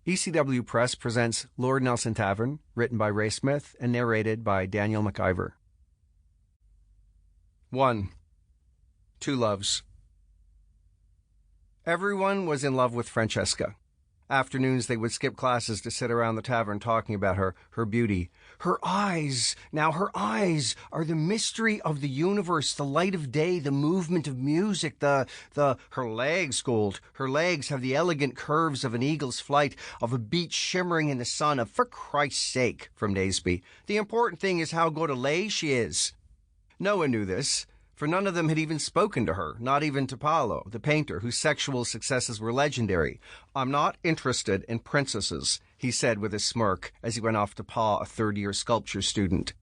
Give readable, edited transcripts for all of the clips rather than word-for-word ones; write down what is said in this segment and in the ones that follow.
ECW Press presents Lord Nelson Tavern, written by Ray Smith and narrated by Daniel Macivor. 1. Two Loves. Everyone was in love with Francesca. Afternoons they would skip classes to sit around the tavern talking about her beauty. Her eyes! Now her eyes are the mystery of the universe, the light of day, the movement of music, her legs, Gould. Her legs have the elegant curves of an eagle's flight, of a beach shimmering in the sun, for Christ's sake, from Naseby. The important thing is how good a lay she is. No one knew this, for none of them had even spoken to her, not even to Paolo, the painter, whose sexual successes were legendary. "I'm not interested in princesses," he said with a smirk as he went off to paw a third-year sculpture student.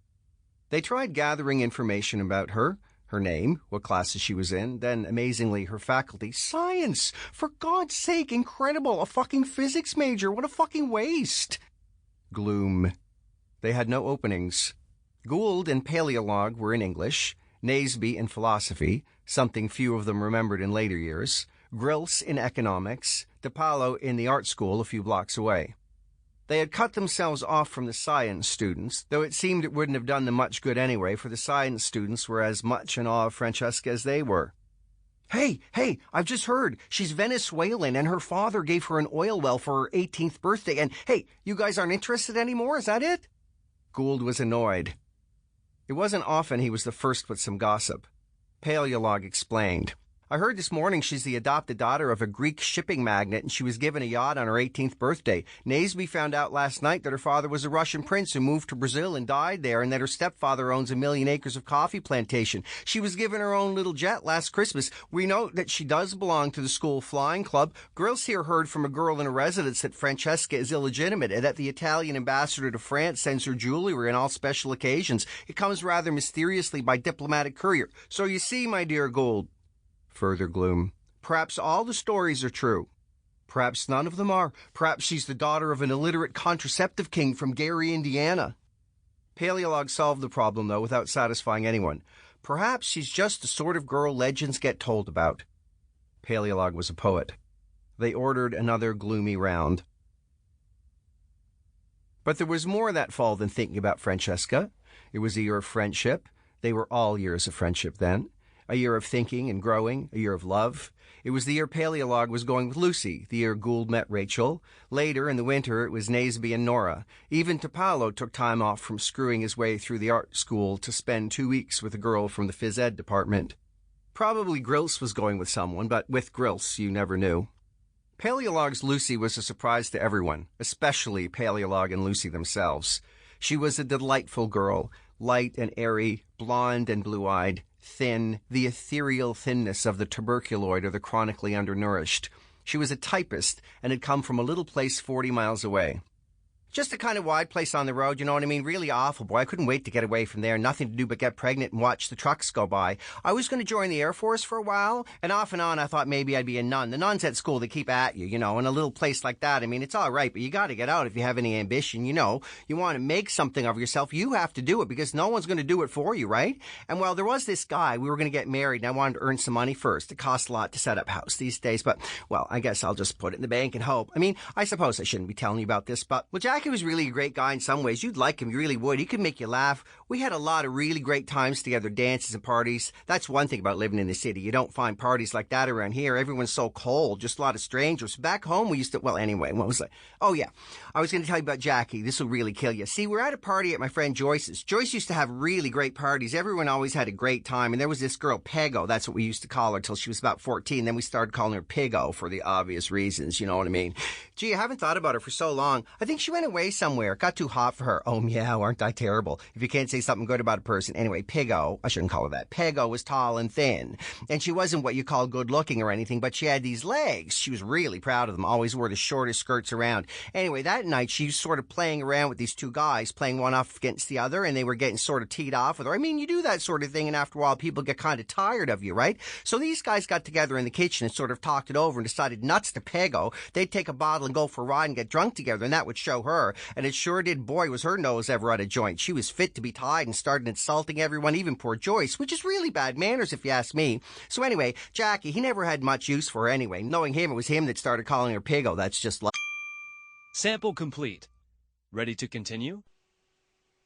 They tried gathering information about her name, what classes she was in, then, amazingly, her faculty. Science! For God's sake, incredible! A fucking physics major! What a fucking waste! Gloom. They had no openings. Gould and Paleolog were in English, Naseby in philosophy, something few of them remembered in later years, Grilse in economics, DePaulo in the art school a few blocks away. They had cut themselves off from the science students, though it seemed it wouldn't have done them much good anyway, for the science students were as much in awe of Francesca as they were. Hey, I've just heard. She's Venezuelan, and her father gave her an oil well for her 18th birthday, and hey, you guys aren't interested anymore, is that it? Gould was annoyed. It wasn't often he was the first with some gossip. Paleolog explained. I heard this morning she's the adopted daughter of a Greek shipping magnate, and she was given a yacht on her 18th birthday. Naseby found out last night that her father was a Russian prince who moved to Brazil and died there, and that her stepfather owns 1 million acres of coffee plantation. She was given her own little jet last Christmas. We know that she does belong to the school flying club. Girls here heard from a girl in a residence that Francesca is illegitimate, and that the Italian ambassador to France sends her jewelry on all special occasions. It comes rather mysteriously by diplomatic courier. So you see, my dear Gould. Further gloom. Perhaps all the stories are true. Perhaps none of them are. Perhaps she's the daughter of an illiterate contraceptive king from Gary, Indiana. Paleolog solved the problem, though, without satisfying anyone. Perhaps she's just the sort of girl legends get told about. Paleolog was a poet. They ordered another gloomy round. But there was more that fall than thinking about Francesca. It was a year of friendship. They were all years of friendship then. A year of thinking and growing, a year of love. It was the year Paleolog was going with Lucy, the year Gould met Rachel. Later, in the winter, it was Naseby and Nora. Even Paolo took time off from screwing his way through the art school to spend 2 weeks with a girl from the phys ed department. Probably Grilse was going with someone, but with Grilse, you never knew. Paleolog's Lucy was a surprise to everyone, especially Paleolog and Lucy themselves. She was a delightful girl, light and airy, blonde and blue-eyed, thin, the ethereal thinness of the tuberculoid or the chronically undernourished. She was a typist and had come from a little place 40 miles away. Just a kind of wide place on the road, you know what I mean? Really awful, boy. I couldn't wait to get away from there. Nothing to do but get pregnant and watch the trucks go by. I was going to join the Air Force for a while, and off and on I thought maybe I'd be a nun. The nuns at school, they keep at you, in a little place like that. I mean, it's all right, but you got to get out if you have any ambition, You want to make something of yourself, you have to do it, because no one's going to do it for you, right? And well, there was this guy, we were going to get married, and I wanted to earn some money first. It costs a lot to set up house these days, but, well, I guess I'll just put it in the bank and hope. I mean, I suppose I shouldn't be telling you about this, but, well, Jackie was really a great guy in some ways. You'd like him, you really would. He could make you laugh. We had a lot of really great times together, dances and parties. That's one thing about living in the city. You don't find parties like that around here. Everyone's so cold, just a lot of strangers. Back home, we used to, well, anyway, what was I? Oh, yeah. I was going to tell you about Jackie. This will really kill you. See, we're at a party at my friend Joyce's. Joyce used to have really great parties. Everyone always had a great time. And there was this girl, Pego. That's what we used to call her till she was about 14. Then we started calling her Pigo for the obvious reasons. You know what I mean? Gee, I haven't thought about her for so long. I think she went away somewhere. Got too hot for her. Oh, meow, aren't I terrible? If you can't say something good about a person. Anyway, Pigo, I shouldn't call her that. Pego was tall and thin. And she wasn't what you call good looking or anything, but she had these legs. She was really proud of them. Always wore the shortest skirts around. Anyway, that night she was sort of playing around with these two guys, playing one off against the other, and they were getting sort of teed off with her. I mean, you do that sort of thing, and after a while people get kind of tired of you, right? So these guys got together in the kitchen and sort of talked it over and decided nuts to Pego. They'd take a bottle and go for a ride and get drunk together, and that would show her. And it sure did. Boy, was her nose ever out of joint. She was fit to be tied and started insulting everyone, even poor Joyce, which is really bad manners if you ask me. So anyway, Jackie, he never had much use for her anyway. Knowing him, it was him that started calling her Pigo. That's just like... Sample complete. Ready to continue?